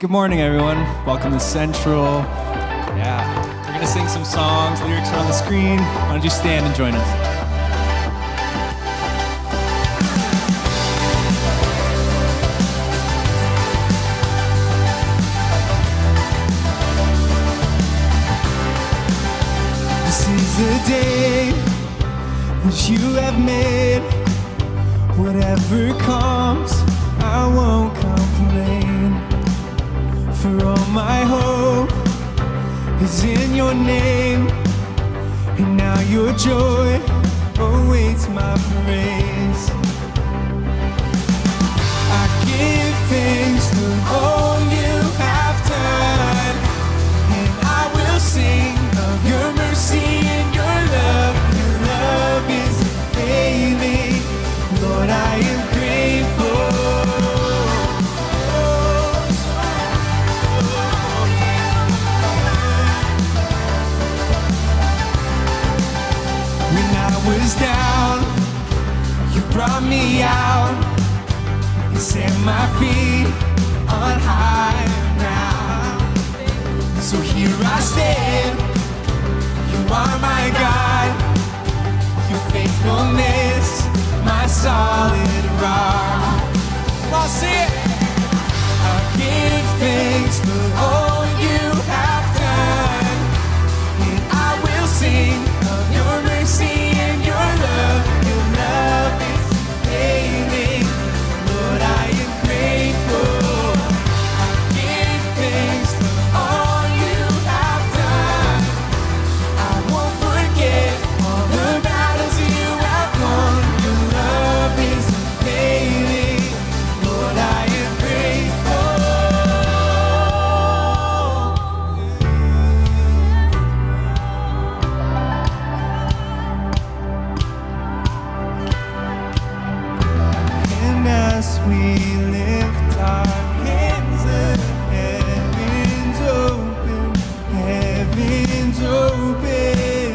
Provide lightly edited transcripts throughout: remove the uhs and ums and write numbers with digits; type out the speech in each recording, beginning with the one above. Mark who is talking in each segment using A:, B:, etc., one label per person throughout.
A: Good morning, everyone. Welcome to Central. Yeah, we're gonna sing some songs. Lyrics are on the screen. Why don't you stand and join us? This is the day that you have made. Whatever comes, I won't complain. For all my hope is in your name, and now your joy awaits my praise. I give thanks for all you have done, and I will sing of your mercy and your love. Your love is unfailing. Lord, I am grateful. When I was down, you brought me out. You set my feet on high ground. So here I stand. You are my God. Your faithfulness, my solid rock. I'll sing it. I give thanks for all you have done, and I will sing of your mercy and your love. Your love is failing. Lord, I am grateful. I give thanks for all you have done. I won't forget all the battles you have won. Your love is unfailing. Lord, I am grateful. And as we lift our hands, the heavens open, heavens open.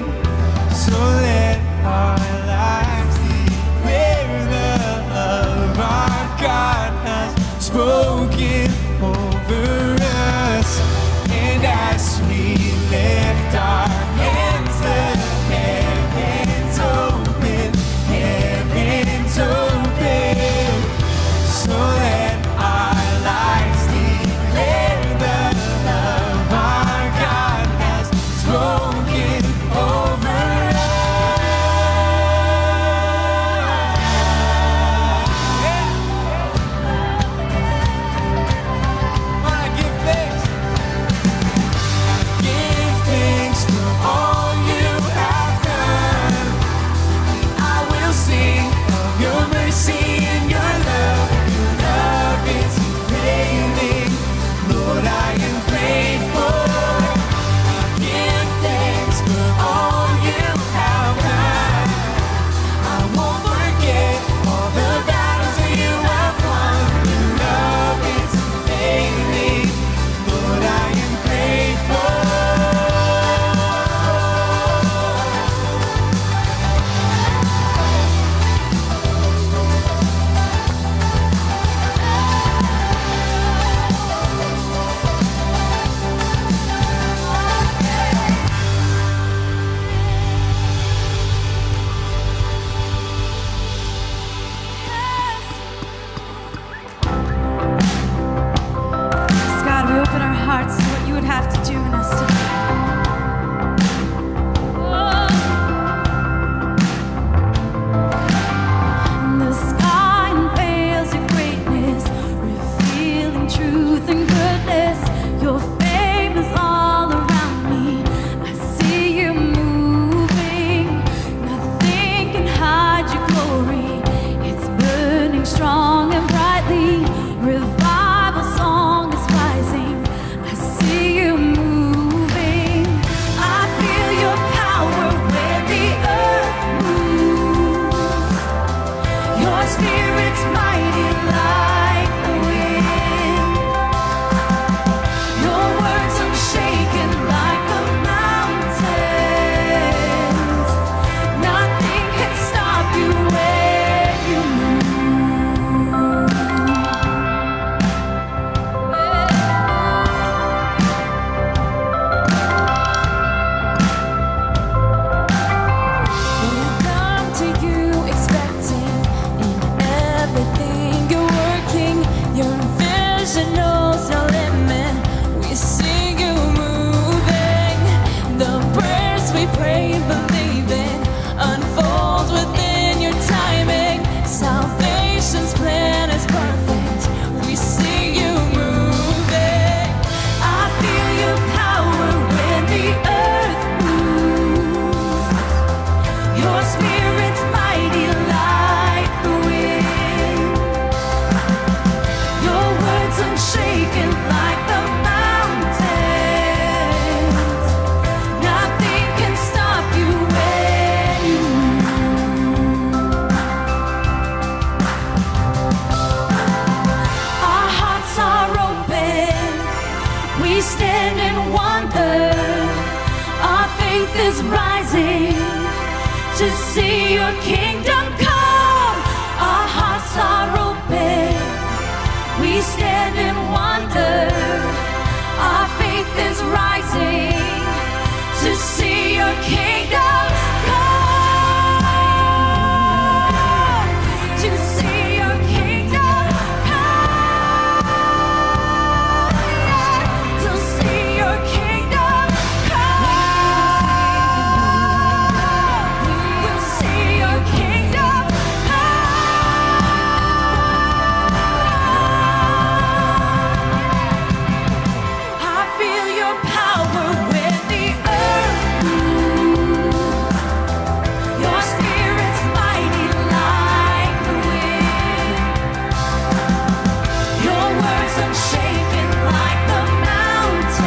A: So let our lives declare the love our God has spoken over us. And as we lift our hands, the heavens open, heavens open. So let our lives declare the love our God has spoken over us. I give thanks. I give thanks for all you have done. I will sing of your mercy and your love. Your love is unfailing. Lord, I am grateful. I give thanks for all you have done. I won't forget all the battles that you have won. Your love is unfailing. Lord, I am grateful.
B: God, we open our hearts to what you would have to do in us today. The sky unveils your greatness, revealing truth and goodness. Your fame is all around me. I see you moving. Nothing can hide your glory. It's burning strong and brightly. Revival song is rising. I see you moving. I feel your power where the earth moves. Your spirit's mighty like the wind. We stand in wonder. Our faith is rising to see your kingdom come. Our hearts are open. We stand in wonder. Our faith is rising to see your kingdom come. To see your kingdom come. To see your kingdom come. We'll see your kingdom come. I feel your power when the earth moves. Your spirit's mighty like the wind. Your words unshaken like the mountains.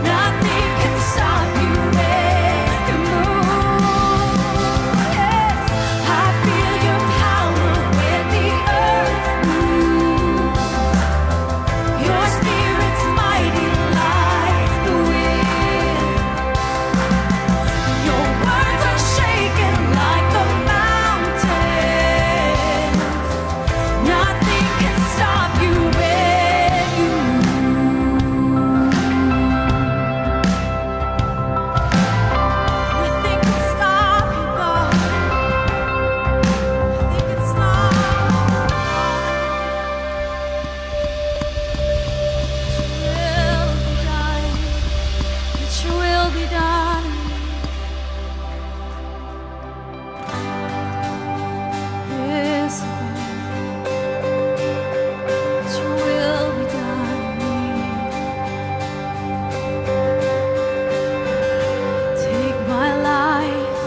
B: Nothing can stop you when you move. Yes, I feel your power when the earth moves. Your spirit's mighty like the wind. Your words are shaken like the mountains. Nothing can stop you when you move. Nothing can stop you, God. Nothing can stop. Your will be done. Yes, God. Your will be done in me. Take my life,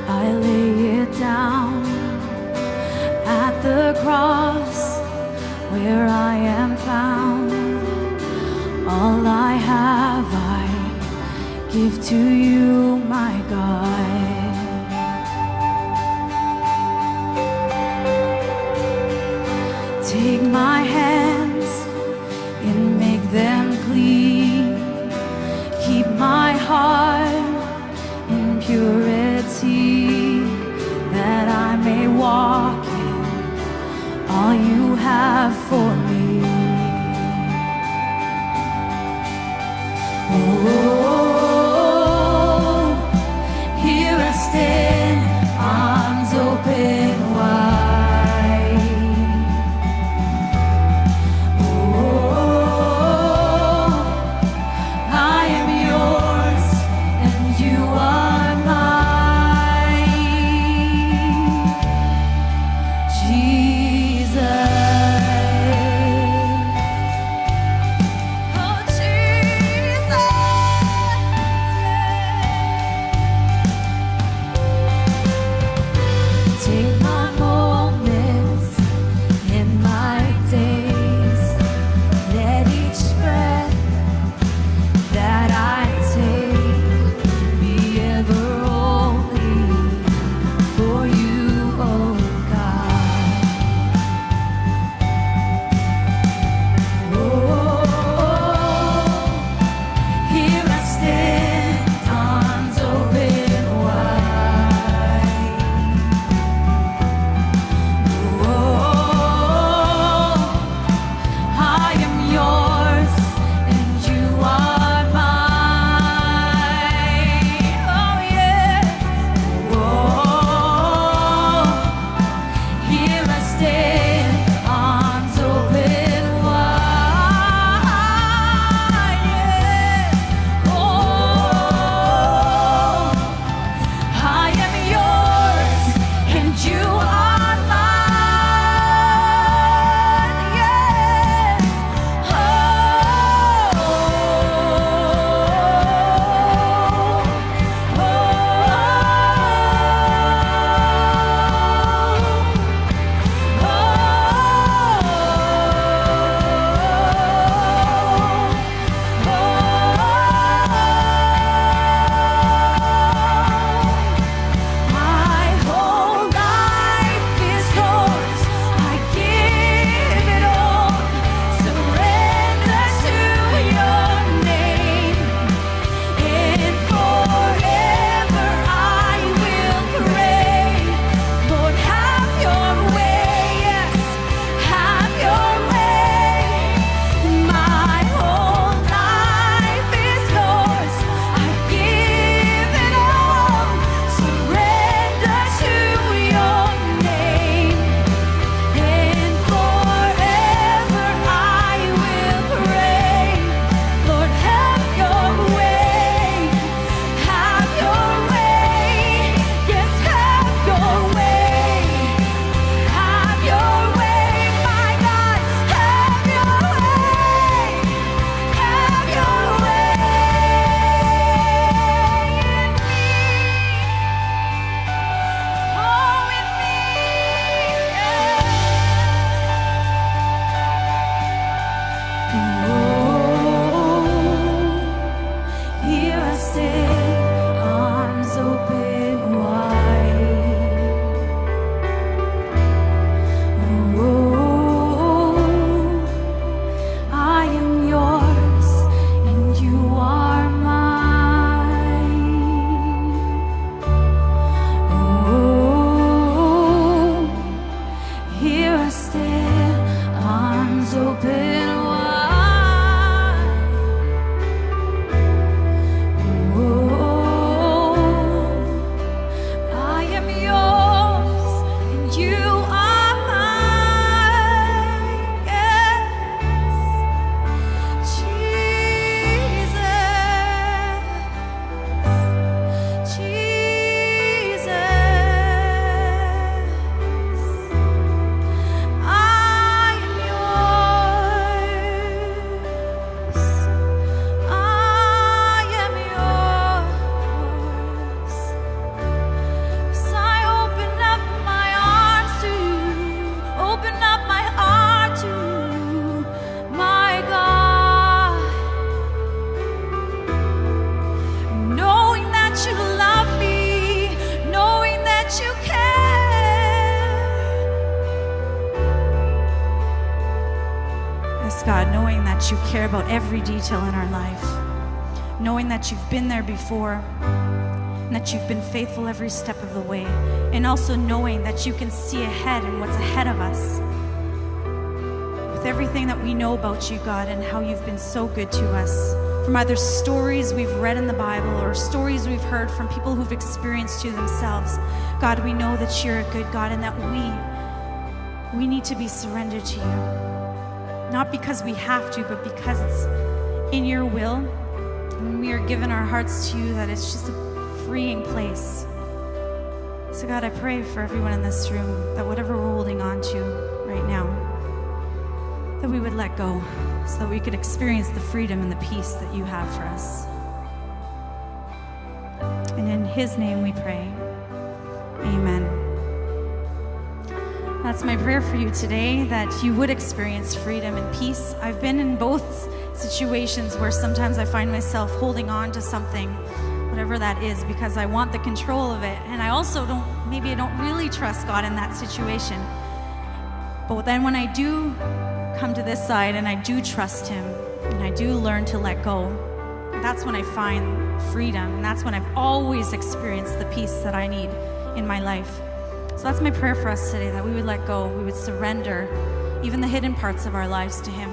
B: I lay it down at the cross where I am found. All I have, I give to you, my God. Take my hands and make them clean. Keep my heart in purity, that I may walk in all you have for me. Oh, here I stand, arms open wide. Oh, I am yours and you are mine. Jesus. arms open wide. I am yours and you are mine. Yes, Jesus, Jesus. I am yours. I am yours. So I open up my arms to you, open up my heart to you, my God. Knowing that you love me, knowing that you care. Yes, God, knowing that you care about every detail in our life, knowing that you've been there before, and that you've been faithful every step of the way, and also knowing that you can see ahead and what's ahead of us. With everything that we know about you, God, and how you've been so good to us, from either stories we've read in the Bible or stories we've heard from people who've experienced you themselves, God, we know that you're a good God and that we need to be surrendered to you. Not because we have to, but because it's in your will. And we are giving our hearts to you, that it's just a freeing place. So God, I pray for everyone in this room that whatever we're holding on to right now, that we would let go so that we could experience the freedom and the peace that you have for us. And in his name we pray. Amen. That's my prayer for you today, that you would experience freedom and peace. I've been in both situations where sometimes I find myself holding on to something, whatever that is, because I want the control of it. And I also don't really trust God in that situation. But then when I do come to this side and I do trust him and I do learn to let go, that's when I find freedom. And that's when I've always experienced the peace that I need in my life. So that's my prayer for us today, that we would let go, we would surrender even the hidden parts of our lives to him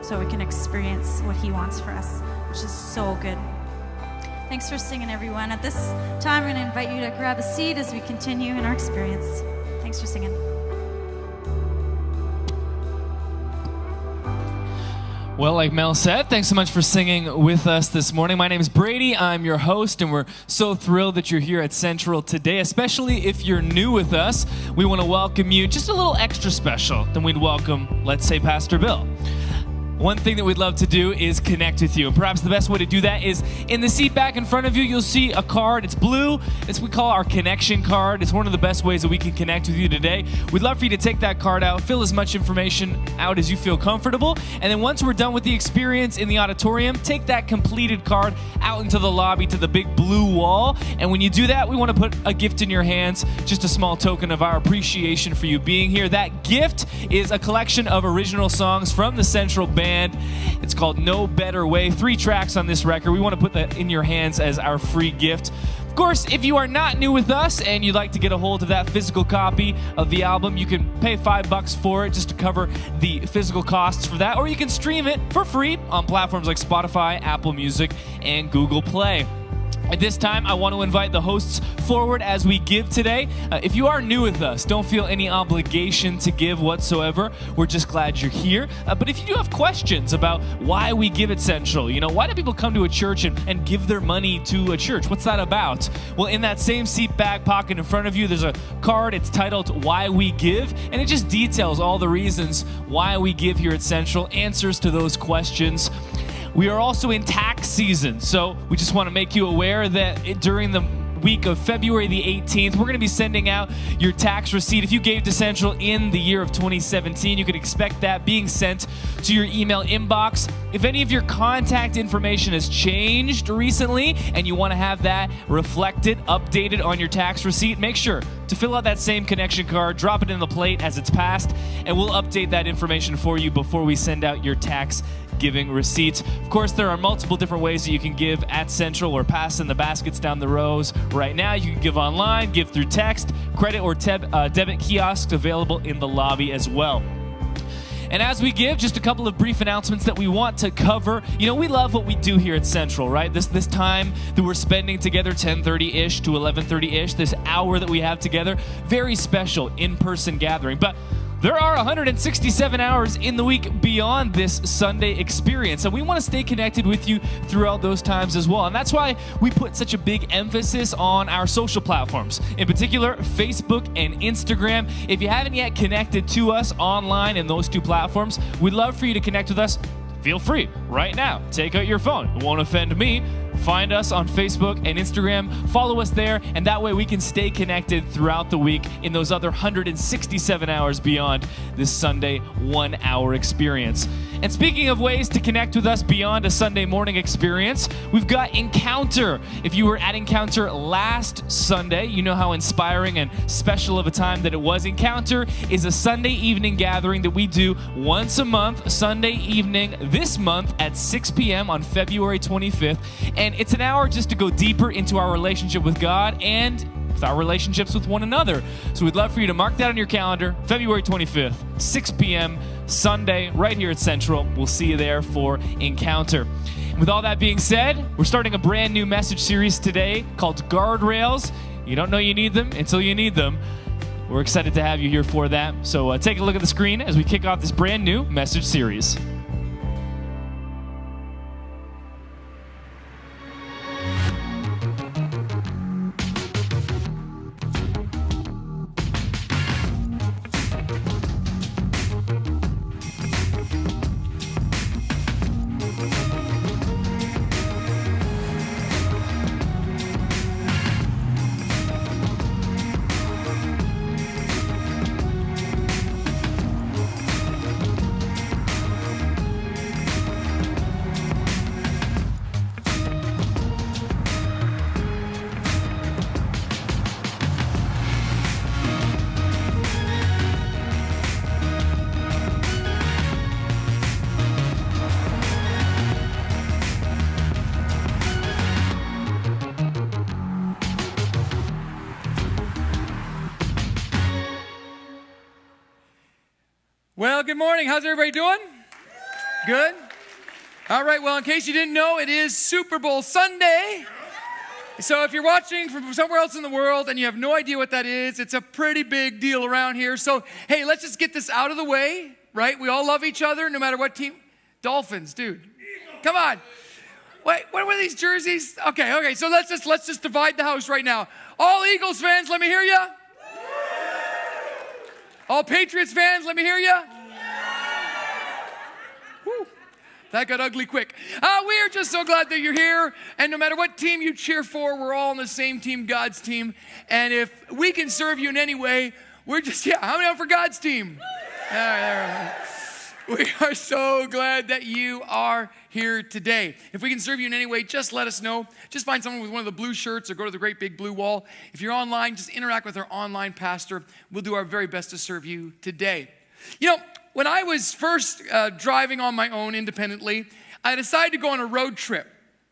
B: so we can experience what he wants for us, which is so good. Thanks for singing, everyone. At this time, I'm going to invite you to grab a seat as we continue in our experience. Thanks for singing.
C: Well, like Mel said, thanks so much for singing with us this morning. My name is Brady. I'm your host, and we're so thrilled that you're here at Central today, especially if you're new with us. We want to welcome you just a little extra special than we'd welcome, let's say, Pastor Bill. One thing that we'd love to do is connect with you. And perhaps the best way to do that is in the seat back in front of you, you'll see a card. It's blue. It's what we call our connection card. It's one of the best ways that we can connect with you today. We'd love for you to take that card out, fill as much information out as you feel comfortable. And then once we're done with the experience in the auditorium, take that completed card out into the lobby to the big blue wall. And when you do that, we want to put a gift in your hands, just a small token of our appreciation for you being here. That gift is a collection of original songs from the Central Band. It's called No Better Way. 3 tracks on this record. We want to put that in your hands as our free gift. Of course, if you are not new with us and you'd like to get a hold of that physical copy of the album, you can pay $5 for it just to cover the physical costs for that, or you can stream it for free on platforms like Spotify, Apple Music, and Google Play. At this time, I want to invite the hosts forward as we give today. If you are new with us, don't feel any obligation to give whatsoever. We're just glad you're here. But if you do have questions about why we give at Central, why do people come to a church and give their money to a church? What's that about? Well, in that same seat back pocket in front of you, there's a card. It's titled Why We Give, and it just details all the reasons why we give here at Central, answers to those questions. We are also in tax season, so we just want to make you aware that during the week of February the 18th, we're going to be sending out your tax receipt. If you gave to Central in the year of 2017, you can expect that being sent to your email inbox. If any of your contact information has changed recently and you want to have that reflected, updated on your tax receipt, make sure to fill out that same connection card, drop it in the plate as it's passed, and we'll update that information for you before we send out your tax giving receipt. Of course, there are multiple different ways that you can give at Central. We're passing the baskets down the rows right now. You can give online, give through text, credit or debit kiosks available in the lobby as well. And as we give, just a couple of brief announcements that we want to cover. You know, we love what we do here at Central, right? This time that we're spending together, 10:30-ish to 11:30-ish, this hour that we have together, very special in-person gathering. But there are 167 hours in the week beyond this Sunday experience, and we want to stay connected with you throughout those times as well. And that's why we put such a big emphasis on our social platforms, in particular, Facebook and Instagram. If you haven't yet connected to us online in those two platforms, we'd love for you to connect with us. Feel free right now. Take out your phone. It won't offend me. Find us on Facebook and Instagram. Follow us there, and that way we can stay connected throughout the week in those other 167 hours beyond this Sunday 1-hour experience. And speaking of ways to connect with us beyond a Sunday morning experience, we've got Encounter. If you were at Encounter last Sunday, you know how inspiring and special of a time that it was. Encounter is a Sunday evening gathering that we do once a month, Sunday evening this month at 6 p.m. on February 25th. And it's an hour just to go deeper into our relationship with God and with our relationships with one another. So we'd love for you to mark that on your calendar, February 25th, 6 p.m., Sunday, right here at Central. We'll see you there for Encounter. With all that being said, we're starting a brand new message series today called Guardrails. You don't know you need them until you need them. We're excited to have you here for that. So take a look at the screen as we kick off this brand new message series.
D: Well, good morning. How's everybody doing? Good? All right, well, in case you didn't know, it is Super Bowl Sunday. So if you're watching from somewhere else in the world and you have no idea what that is, it's a pretty big deal around here. So, hey, let's just get this out of the way, right? We all love each other no matter what team. Dolphins, dude. Come on. Wait, what were these jerseys? Okay, so let's just divide the house right now. All Eagles fans, let me hear you. All Patriots fans, let me hear you. Whew. That got ugly quick. We are just so glad that you're here. And no matter what team you cheer for, we're all on the same team, God's team. And if we can serve you in any way, we're just, how many out for God's team? All right. We are so glad that you are here today. If we can serve you in any way, just let us know. Just find someone with one of the blue shirts or go to the great big blue wall. If you're online, just interact with our online pastor. We'll do our very best to serve you today. You know, when I was first driving on my own independently, I decided to go on a road trip.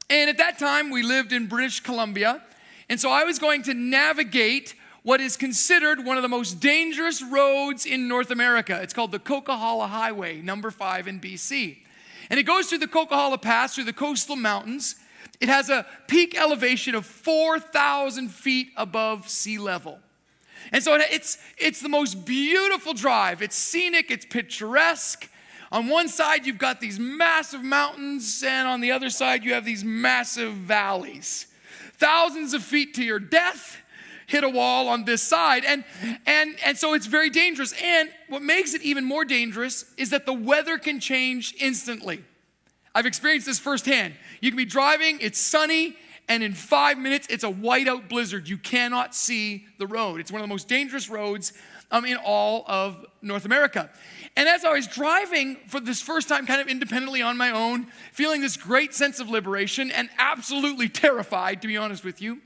D: And at that time, we lived in British Columbia. And so I was going to navigate what is considered one of the most dangerous roads in North America. It's called the Coquihalla Highway, number 5 in BC. And it goes through the Coquihalla Pass, through the coastal mountains. It has a peak elevation of 4,000 feet above sea level. And so it's the most beautiful drive. It's scenic, it's picturesque. On one side, you've got these massive mountains, and on the other side, you have these massive valleys. Thousands of feet to your death. Hit a wall on this side, and so it's very dangerous. And what makes it even more dangerous is that the weather can change instantly. I've experienced this firsthand. You can be driving, it's sunny, and in 5 minutes, it's a whiteout blizzard. You cannot see the road. It's one of the most dangerous roads in all of North America. And as I was driving for this first time kind of independently on my own, feeling this great sense of liberation and absolutely terrified, to be honest with you,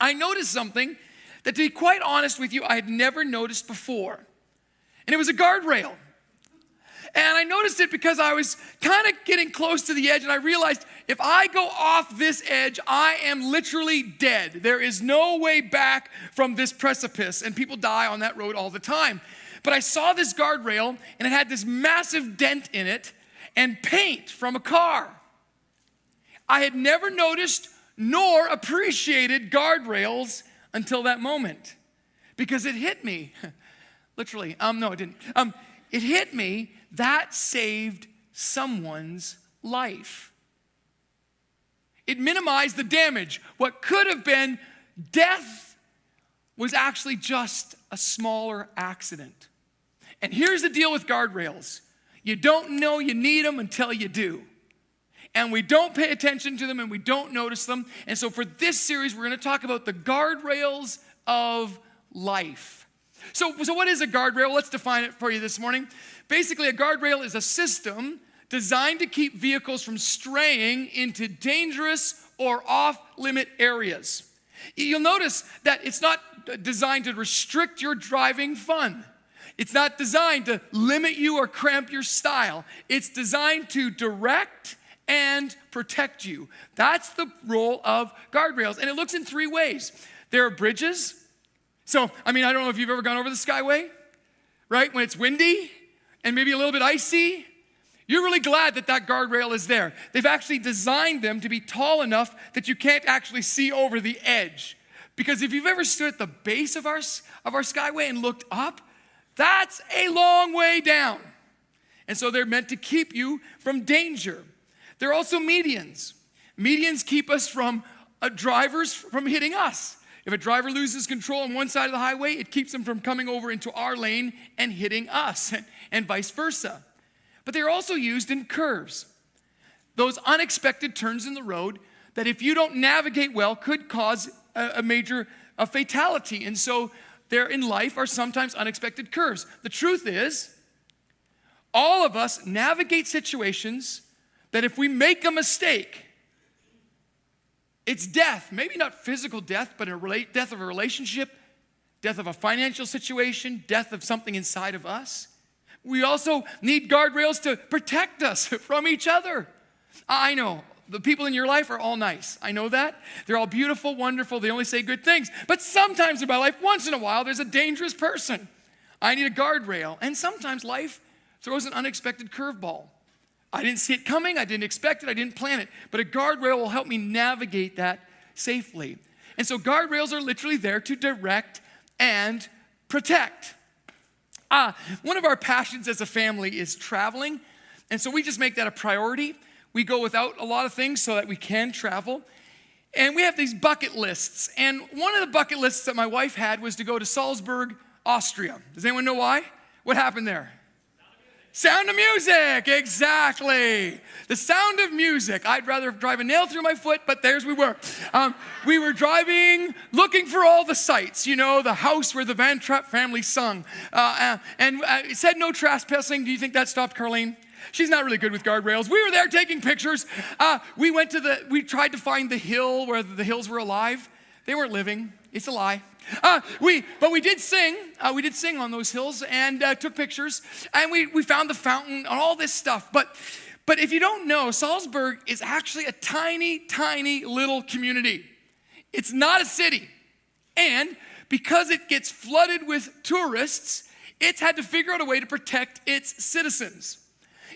D: I noticed something that, to be quite honest with you, I had never noticed before. And it was a guardrail. And I noticed it because I was kind of getting close to the edge, and I realized if I go off this edge, I am literally dead. There is no way back from this precipice, and people die on that road all the time. But I saw this guardrail, and it had this massive dent in it and paint from a car. I had never noticed nor appreciated guardrails until that moment, because it hit me. Literally, no, it didn't. It hit me that saved someone's life. It minimized the damage. What could have been death was actually just a smaller accident. And here's the deal with guardrails. You don't know you need them until you do. And we don't pay attention to them and we don't notice them. And so for this series, we're going to talk about the guardrails of life. So what is a guardrail? Let's define it for you this morning. Basically, a guardrail is a system designed to keep vehicles from straying into dangerous or off-limit areas. You'll notice that it's not designed to restrict your driving fun. It's not designed to limit you or cramp your style. It's designed to direct and protect you. That's the role of guardrails. And it looks in three ways. There are bridges. So, I don't know if you've ever gone over the Skyway, right? When it's windy and maybe a little bit icy, you're really glad that that guardrail is there. They've actually designed them to be tall enough that you can't actually see over the edge. Because if you've ever stood at the base of our Skyway and looked up, that's a long way down. And so they're meant to keep you from danger. They're also medians. Medians keep us from drivers from hitting us. If a driver loses control on one side of the highway, it keeps them from coming over into our lane and hitting us, and vice versa. But they're also used in curves. Those unexpected turns in the road that if you don't navigate well could cause a major fatality. And so there in life are sometimes unexpected curves. The truth is, all of us navigate situations that if we make a mistake, it's death. Maybe not physical death, but death of a relationship, death of a financial situation, death of something inside of us. We also need guardrails to protect us from each other. I know the people in your life are all nice. I know that. They're all beautiful, wonderful. They only say good things. But sometimes in my life, once in a while, there's a dangerous person. I need a guardrail. And sometimes life throws an unexpected curveball. I didn't see it coming. I didn't expect it. I didn't plan it. But a guardrail will help me navigate that safely. And so guardrails are literally there to direct and protect. One of our passions as a family is traveling. And so we just make that a priority. We go without a lot of things so that we can travel. And we have these bucket lists. And one of the bucket lists that my wife had was to go to Salzburg, Austria. Does anyone know why? What happened there? Sound of music, exactly. The sound of music. I'd rather drive a nail through my foot, but there's we were. We were driving, looking for all the sights, the house where the Van Trapp family sung. And it said no trespassing. Do you think that stopped Carlene? She's not really good with guardrails. We were there taking pictures. We tried to find the hill where the hills were alive. They weren't living. It's a lie. But we did sing. We did sing on those hills and took pictures. And we found the fountain and all this stuff. But if you don't know, Salzburg is actually a tiny, tiny little community. It's not a city. And because it gets flooded with tourists, it's had to figure out a way to protect its citizens.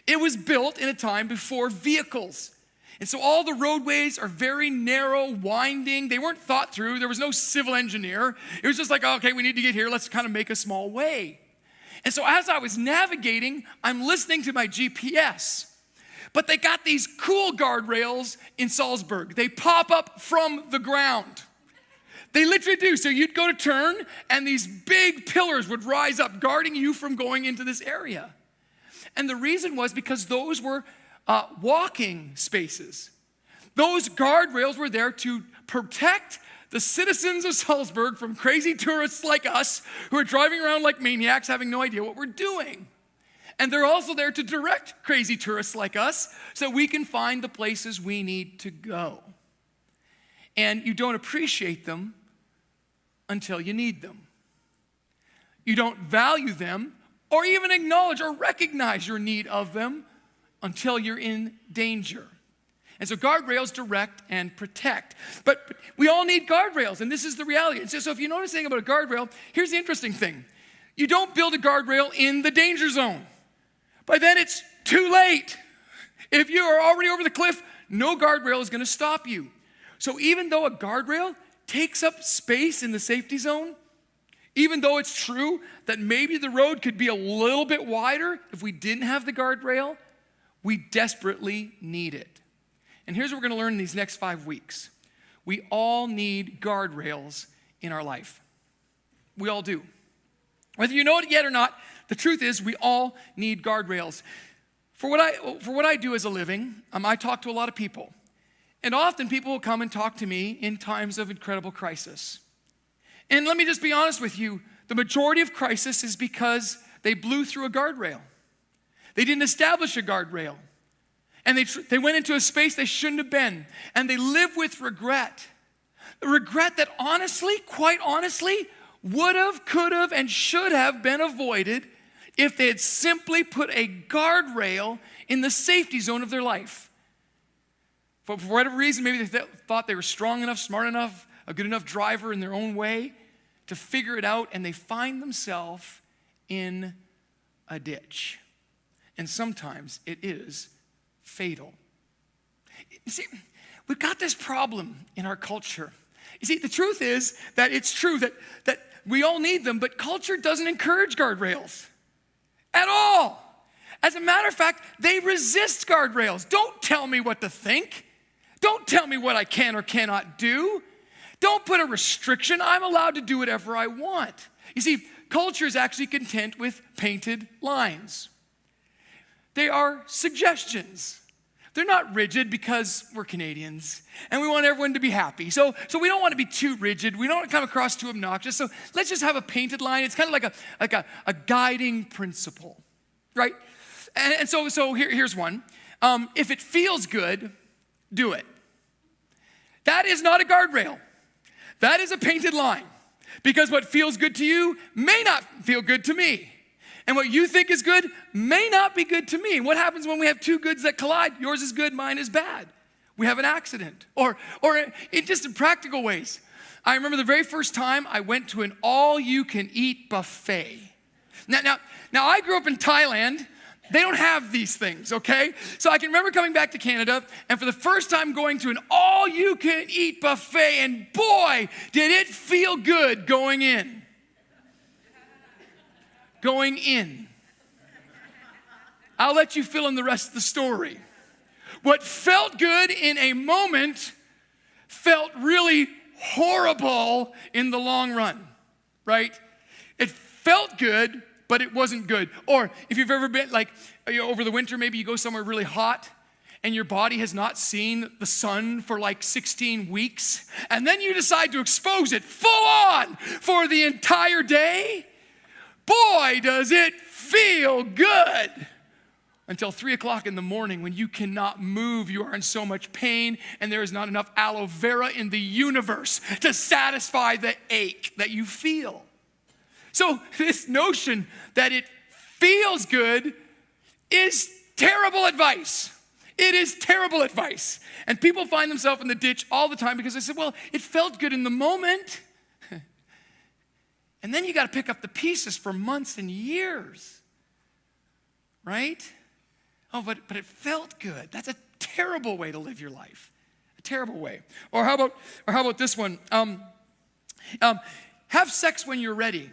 D: It was built in a time before vehicles. And so all the roadways are very narrow, winding. They weren't thought through. There was no civil engineer. It was just like, okay, we need to get here. Let's kind of make a small way. And so as I was navigating, I'm listening to my GPS. But they got these cool guardrails in Salzburg. They pop up from the ground. They literally do. So you'd go to turn, and these big pillars would rise up, guarding you from going into this area. And the reason was because those were walking spaces. Those guardrails were there to protect the citizens of Salzburg from crazy tourists like us who are driving around like maniacs having no idea what we're doing. And they're also there to direct crazy tourists like us so we can find the places we need to go. And you don't appreciate them until you need them. You don't value them or even acknowledge or recognize your need of them until you're in danger. And so guardrails direct and protect. But we all need guardrails, and this is the reality. And so if you know anything about a guardrail, here's the interesting thing. You don't build a guardrail in the danger zone. By then it's too late. If you are already over the cliff, no guardrail is going to stop you. So even though a guardrail takes up space in the safety zone, even though it's true that maybe the road could be a little bit wider if we didn't have the guardrail, we desperately need it. And here's what we're going to learn in these next 5 weeks. We all need guardrails in our life. We all do. Whether you know it yet or not, the truth is we all need guardrails. For what I do as a living, I talk to a lot of people. And often people will come and talk to me in times of incredible crisis. And let me just be honest with you, the majority of crisis is because they blew through a guardrail. They didn't establish a guardrail. And they went into a space they shouldn't have been. And they live with regret. The regret that honestly, quite honestly, would have, could have, and should have been avoided if they had simply put a guardrail in the safety zone of their life. For whatever reason, maybe they thought they were strong enough, smart enough, a good enough driver in their own way to figure it out, and they find themselves in a ditch. And sometimes it is fatal. You see, we've got this problem in our culture. You see, the truth is that it's true that we all need them, but culture doesn't encourage guardrails at all. As a matter of fact, they resist guardrails. Don't tell me what to think. Don't tell me what I can or cannot do. Don't put a restriction. I'm allowed to do whatever I want. You see, culture is actually content with painted lines. They are suggestions. They're not rigid because we're Canadians and we want everyone to be happy. So we don't want to be too rigid. We don't want to come across too obnoxious. So let's just have a painted line. It's kind of like a guiding principle, right? And so here's one. If it feels good, do it. That is not a guardrail. That is a painted line. Because what feels good to you may not feel good to me. And what you think is good may not be good to me. What happens when we have two goods that collide? Yours is good, mine is bad. We have an accident. Or just in practical ways. I remember the very first time I went to an all-you-can-eat buffet. Now I grew up in Thailand. They don't have these things, okay? So I can remember coming back to Canada, and for the first time going to an all-you-can-eat buffet, and boy, did it feel good going in. Going in. I'll let you fill in the rest of the story. What felt good in a moment felt really horrible in the long run, right? It felt good, but it wasn't good. Or if you've ever been, over the winter, maybe you go somewhere really hot and your body has not seen the sun for 16 weeks, and then you decide to expose it full on for the entire day. Boy, does it feel good. Until 3 o'clock in the morning when you cannot move, you are in so much pain, and there is not enough aloe vera in the universe to satisfy the ache that you feel. So this notion that it feels good is terrible advice. It is terrible advice. And people find themselves in the ditch all the time because they say, well, it felt good in the moment. And then you got to pick up the pieces for months and years, right? Oh, but it felt good. That's a terrible way to live your life. A terrible way. Or how about this one? Have sex when you're ready.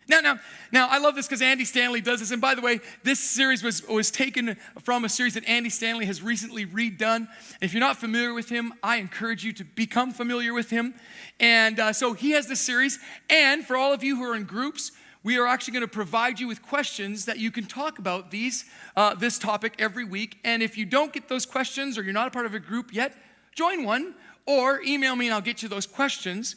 D: Now, I love this because Andy Stanley does this. And by the way, this series was taken from a series that Andy Stanley has recently redone. And if you're not familiar with him, I encourage you to become familiar with him. And so he has this series. And for all of you who are in groups, we are actually going to provide you with questions that you can talk about this topic every week. And if you don't get those questions or you're not a part of a group yet, join one or email me and I'll get you those questions.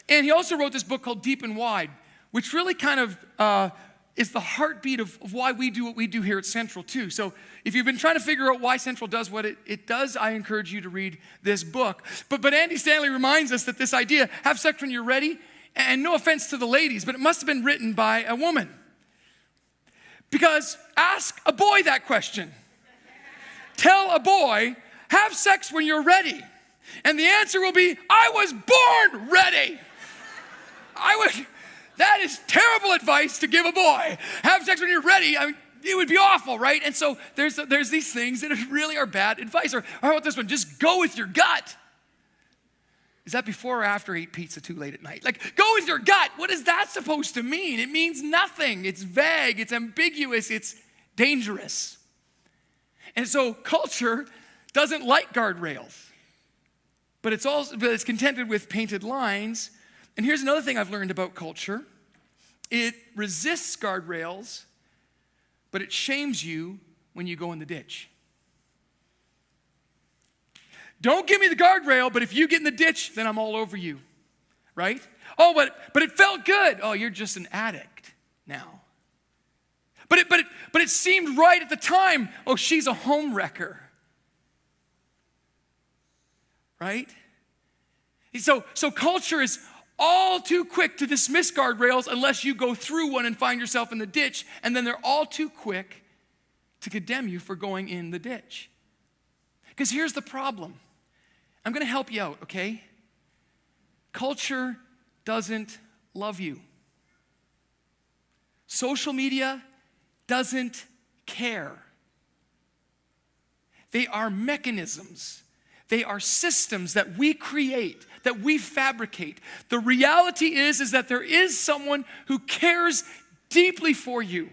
D: And he also wrote this book called Deep and Wide, which really kind of is the heartbeat of why we do what we do here at Central too. So if you've been trying to figure out why Central does what it does, I encourage you to read this book. But Andy Stanley reminds us that this idea, have sex when you're ready, and no offense to the ladies, but it must have been written by a woman. Because ask a boy that question. Tell a boy, have sex when you're ready. And the answer will be, I was born ready. that is terrible advice to give a boy. Have sex when you're ready. I mean, it would be awful, right? And so there's these things that really are bad advice. Or how about this one? Just go with your gut. Is that before or after eat pizza too late at night? Like, go with your gut. What is that supposed to mean? It means nothing. It's vague. It's ambiguous. It's dangerous. And so culture doesn't like guardrails, but it's contented with painted lines. And here's another thing I've learned about culture. It resists guardrails, but it shames you when you go in the ditch. Don't give me the guardrail, but if you get in the ditch, then I'm all over you, right? Oh, but it felt good. Oh, you're just an addict now. But it seemed right at the time. Oh, she's a home wrecker, right? So culture is all too quick to dismiss guardrails unless you go through one and find yourself in the ditch, and then they're all too quick to condemn you for going in the ditch. Because here's the problem. I'm going to help you out, okay? Culture doesn't love you. Social media doesn't care. They are mechanisms. They are systems that we create, that we fabricate. The reality is that there is someone who cares deeply for you.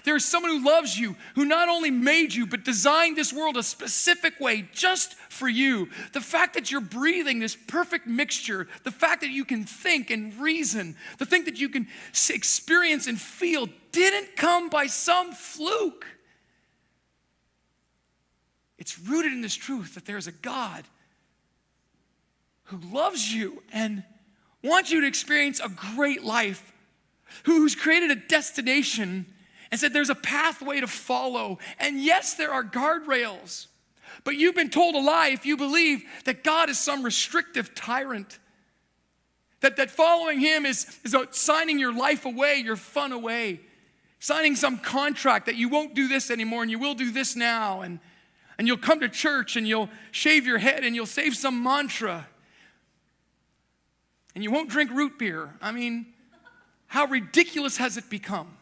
D: There is someone who loves you, who not only made you, but designed this world a specific way just for you. The fact that you're breathing this perfect mixture, the fact that you can think and reason, the thing that you can experience and feel didn't come by some fluke. It's rooted in this truth that there's a God who loves you and wants you to experience a great life, who's created a destination and said there's a pathway to follow. And yes, there are guardrails, but you've been told a lie if you believe that God is some restrictive tyrant, that following him is signing your life away, your fun away, signing some contract that you won't do this anymore and you will do this now, and you'll come to church and you'll shave your head and you'll say some mantra and you won't drink root beer. I mean, how ridiculous has it become?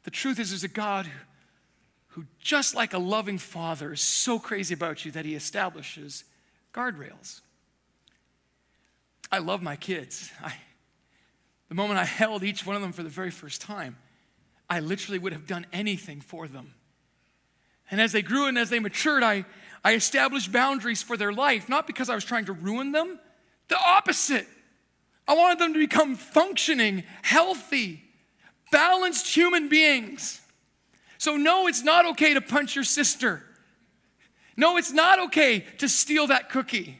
D: The truth is there's a God who, just like a loving father, is so crazy about you that he establishes guardrails. I love my kids. The moment I held each one of them for the very first time, I literally would have done anything for them. And as they grew and as they matured, I established boundaries for their life, not because I was trying to ruin them. The opposite. I wanted them to become functioning, healthy, balanced human beings. So no, it's not okay to punch your sister. No, it's not okay to steal that cookie.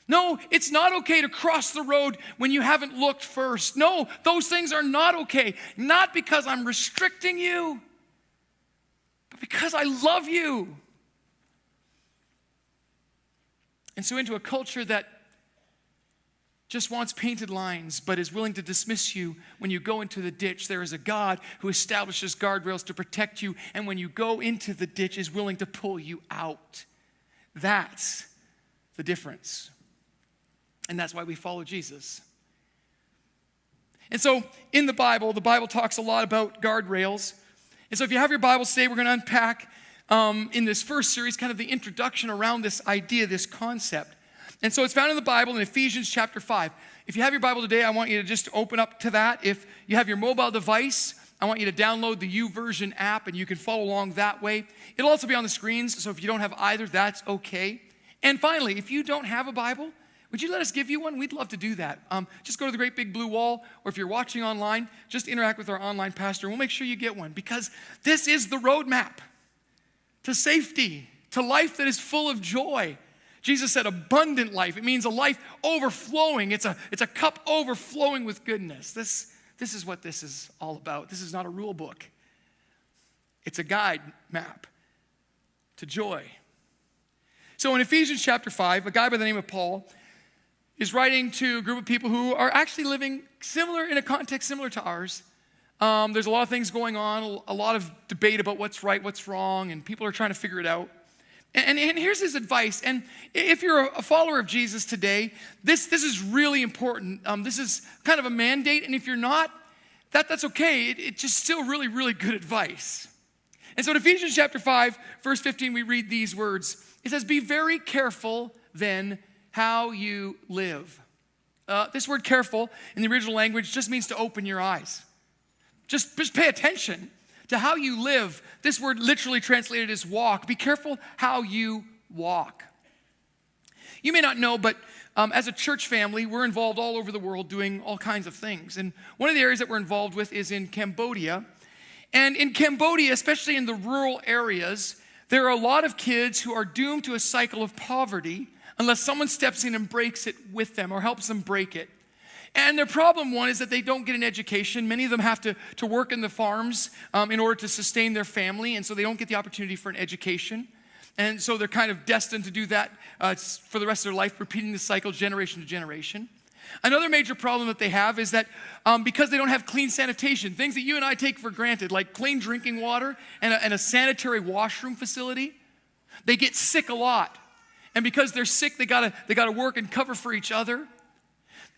D: No, it's not okay to cross the road when you haven't looked first. No, those things are not okay. Not because I'm restricting you, but because I love you. And so into a culture that just wants painted lines, but is willing to dismiss you when you go into the ditch, there is a God who establishes guardrails to protect you, and when you go into the ditch is willing to pull you out. That's the difference. And that's why we follow Jesus. And so in the Bible talks a lot about guardrails. And so if you have your Bibles today, we're going to unpack in this first series kind of the introduction around this idea, this concept. And so it's found in the Bible in Ephesians chapter 5. If you have your Bible today, I want you to just open up to that. If you have your mobile device, I want you to download the YouVersion app and you can follow along that way. It'll also be on the screens, so if you don't have either, that's okay. And finally, if you don't have a Bible, would you let us give you one? We'd love to do that. Just go to the great big blue wall, or if you're watching online, just interact with our online pastor, and we'll make sure you get one, because this is the roadmap to safety, to life that is full of joy. Jesus said abundant life. It means a life overflowing. It's a cup overflowing with goodness. This is what this is all about. This is not a rule book. It's a guide map to joy. So in Ephesians chapter 5, a guy by the name of Paul is writing to a group of people who are actually living similar, in a context similar to ours. There's a lot of things going on, a lot of debate about what's right, what's wrong, and people are trying to figure it out. And here's his advice. And if you're a follower of Jesus today, this is really important. This is kind of a mandate. And if you're not, that's okay. It's just still really, really good advice. And so in Ephesians chapter 5, verse 15, we read these words. It says, be very careful then how you live. This word careful in the original language just means to open your eyes. Just pay attention to how you live. This word literally translated as walk. Be careful how you walk. You may not know, but as a church family, we're involved all over the world doing all kinds of things. And one of the areas that we're involved with is in Cambodia. And in Cambodia, especially in the rural areas, there are a lot of kids who are doomed to a cycle of poverty unless someone steps in and breaks it with them or helps them break it. And their problem, one, is that they don't get an education. Many of them have to work in the farms in order to sustain their family, and so they don't get the opportunity for an education. And so they're kind of destined to do that for the rest of their life, repeating the cycle generation to generation. Another major problem that they have is that because they don't have clean sanitation, things that you and I take for granted, like clean drinking water and a sanitary washroom facility, they get sick a lot. And because they're sick, they gotta work and cover for each other.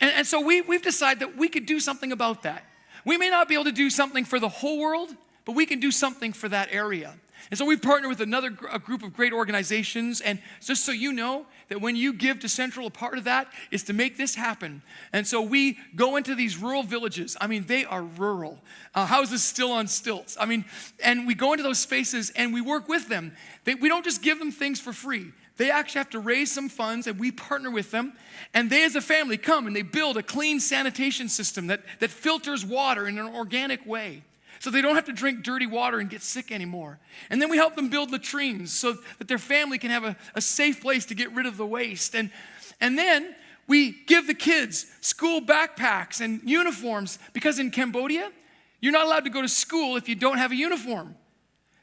D: And so we've decided that we could do something about that. We may not be able to do something for the whole world, but we can do something for that area. And so we've partnered with a group of great organizations, and just so you know that when you give to Central, a part of that is to make this happen. And so we go into these rural villages. I mean, they are rural. Houses still on stilts. I mean, and we go into those spaces and we work with them. We don't just give them things for free. They actually have to raise some funds, and we partner with them. And they as a family come and they build a clean sanitation system that filters water in an organic way, so they don't have to drink dirty water and get sick anymore. And then we help them build latrines so that their family can have a safe place to get rid of the waste. And then we give the kids school backpacks and uniforms, because in Cambodia, you're not allowed to go to school if you don't have a uniform.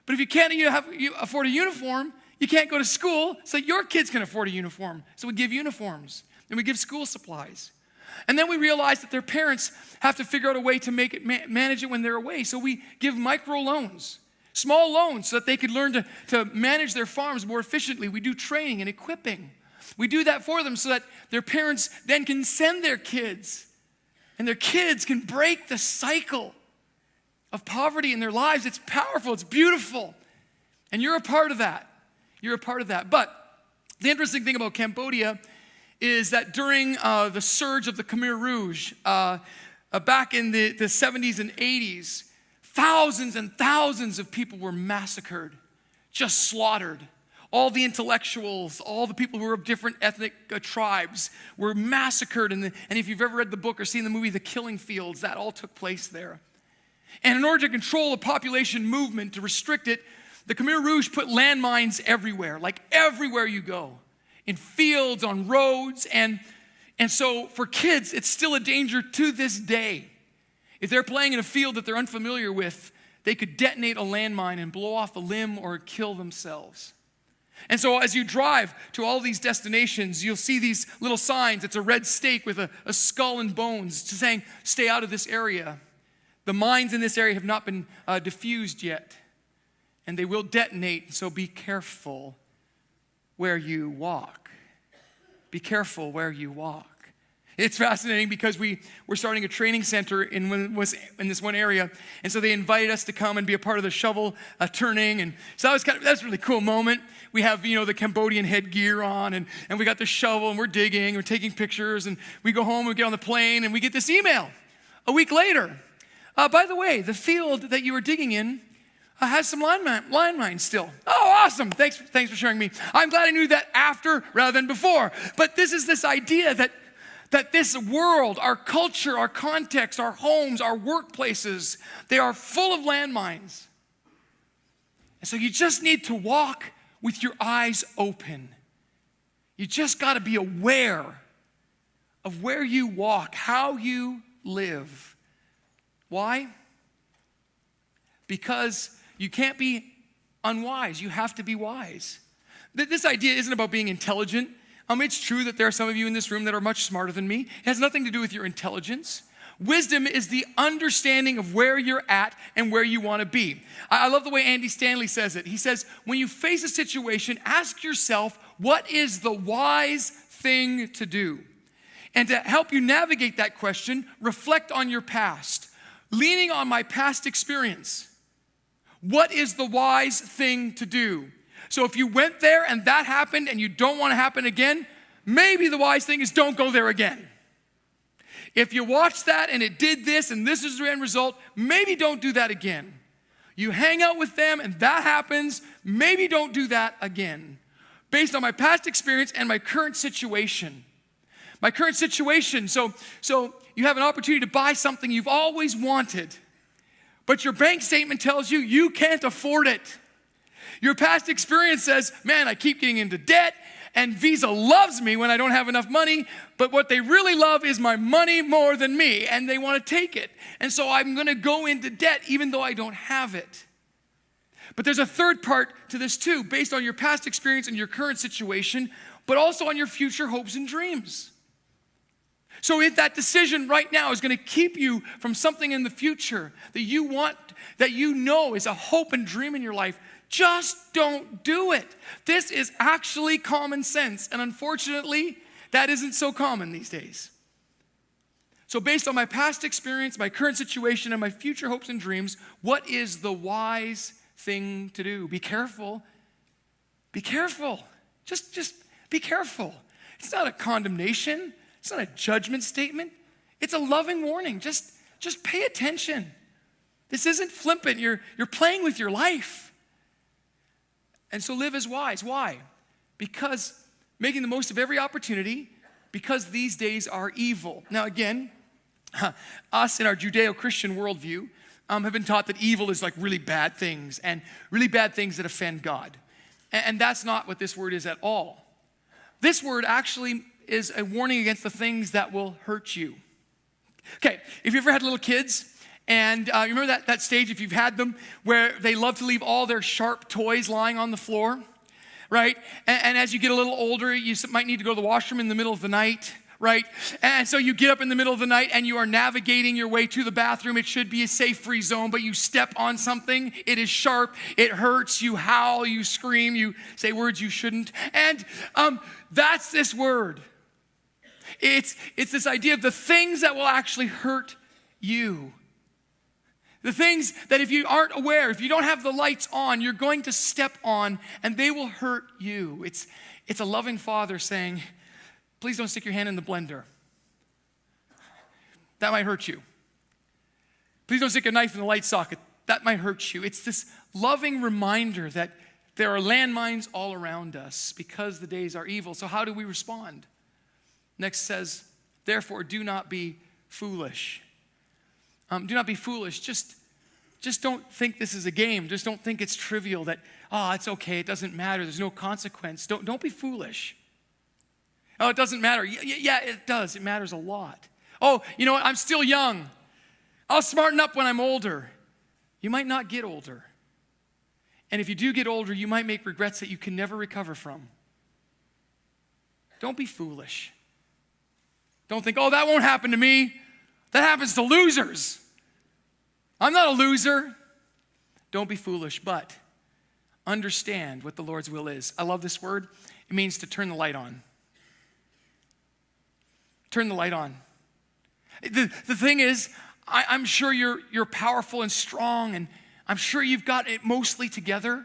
D: But if you can't afford a uniform, you can't go to school, so your kids can afford a uniform. So we give uniforms, and we give school supplies. And then we realize that their parents have to figure out a way to make it manage it when they're away. So we give micro loans, small loans, so that they could learn to manage their farms more efficiently. We do training and equipping. We do that for them so that their parents then can send their kids, and their kids can break the cycle of poverty in their lives. It's powerful. It's beautiful. And you're a part of that. You're a part of that. But the interesting thing about Cambodia is that during the surge of the Khmer Rouge, back in the 70s and 80s, thousands and thousands of people were massacred, just slaughtered. All the intellectuals, all the people who were of different ethnic tribes were massacred. And if you've ever read the book or seen the movie The Killing Fields, that all took place there. And in order to control the population movement, to restrict it, the Khmer Rouge put landmines everywhere, like everywhere you go, in fields, on roads. And so for kids, it's still a danger to this day. If they're playing in a field that they're unfamiliar with, they could detonate a landmine and blow off a limb or kill themselves. And so as you drive to all these destinations, you'll see these little signs. It's a red stake with a skull and bones saying, stay out of this area. The mines in this area have not been diffused yet, and they will detonate, so be careful where you walk. Be careful where you walk. It's fascinating because we're starting a training center in this one area, and so they invited us to come and be a part of the shovel turning, and so that's a really cool moment. We have the Cambodian headgear on, and we got the shovel, and we're digging, we're taking pictures, and we go home, we get on the plane, and we get this email a week later. By the way, the field that you were digging in has some landmines still. Oh, awesome. Thanks for sharing me. I'm glad I knew that after rather than before. But this idea that this world, our culture, our context, our homes, our workplaces, they are full of landmines. And so you just need to walk with your eyes open. You just got to be aware of where you walk, how you live. Why? Because you can't be unwise. You have to be wise. This idea isn't about being intelligent. It's true that there are some of you in this room that are much smarter than me. It has nothing to do with your intelligence. Wisdom is the understanding of where you're at and where you want to be. I love the way Andy Stanley says it. He says, when you face a situation, ask yourself, what is the wise thing to do? And to help you navigate that question, reflect on your past. Leaning on my past experience, what is the wise thing to do? So if you went there and that happened and you don't want to happen again, maybe the wise thing is don't go there again. If you watched that and it did this and this is the end result, maybe don't do that again. You hang out with them and that happens, maybe don't do that again. Based on my past experience and my current situation. My current situation, so you have an opportunity to buy something you've always wanted, but your bank statement tells you you can't afford it. Your past experience says, man, I keep getting into debt, and Visa loves me when I don't have enough money, but what they really love is my money more than me, and they want to take it. And so I'm going to go into debt even though I don't have it. But there's a third part to this too, based on your past experience and your current situation, but also on your future hopes and dreams. So if that decision right now is going to keep you from something in the future that you want, that you know is a hope and dream in your life, just don't do it. This is actually common sense. And unfortunately, that isn't so common these days. So based on my past experience, my current situation, and my future hopes and dreams, what is the wise thing to do? Be careful. Be careful. Just be careful. It's not a condemnation. It's not a judgment statement. It's a loving warning. Just pay attention. This isn't flippant. You're playing with your life. And so live as wise. Why? Because making the most of every opportunity, because these days are evil. Now again, us in our Judeo-Christian worldview have been taught that evil is like really bad things and really bad things that offend God. And that's not what this word is at all. This word actually is a warning against the things that will hurt you. Okay, if you ever had little kids, and you remember that stage, if you've had them, where they love to leave all their sharp toys lying on the floor, right? And as you get a little older, you might need to go to the washroom in the middle of the night, right? And so you get up in the middle of the night and you are navigating your way to the bathroom. It should be a safe, free zone, but you step on something. It is sharp. It hurts. You howl. You scream. You say words you shouldn't. And that's this word. It's this idea of the things that will actually hurt you. The things that if you aren't aware, if you don't have the lights on, you're going to step on and they will hurt you. It's a loving father saying, please don't stick your hand in the blender. That might hurt you. Please don't stick a knife in the light socket. That might hurt you. It's this loving reminder that there are landmines all around us because the days are evil. So how do we respond? Next says, therefore, do not be foolish. Do not be foolish. Just don't think this is a game. Just don't think it's trivial that, it's okay. It doesn't matter. There's no consequence. Don't be foolish. Oh, it doesn't matter. Yeah, it does. It matters a lot. Oh, you know what? I'm still young. I'll smarten up when I'm older. You might not get older. And if you do get older, you might make regrets that you can never recover from. Don't be foolish. Don't think, that won't happen to me. That happens to losers. I'm not a loser. Don't be foolish, but understand what the Lord's will is. I love this word. It means to turn the light on. Turn the light on. The thing is, I'm sure you're powerful and strong, and I'm sure you've got it mostly together.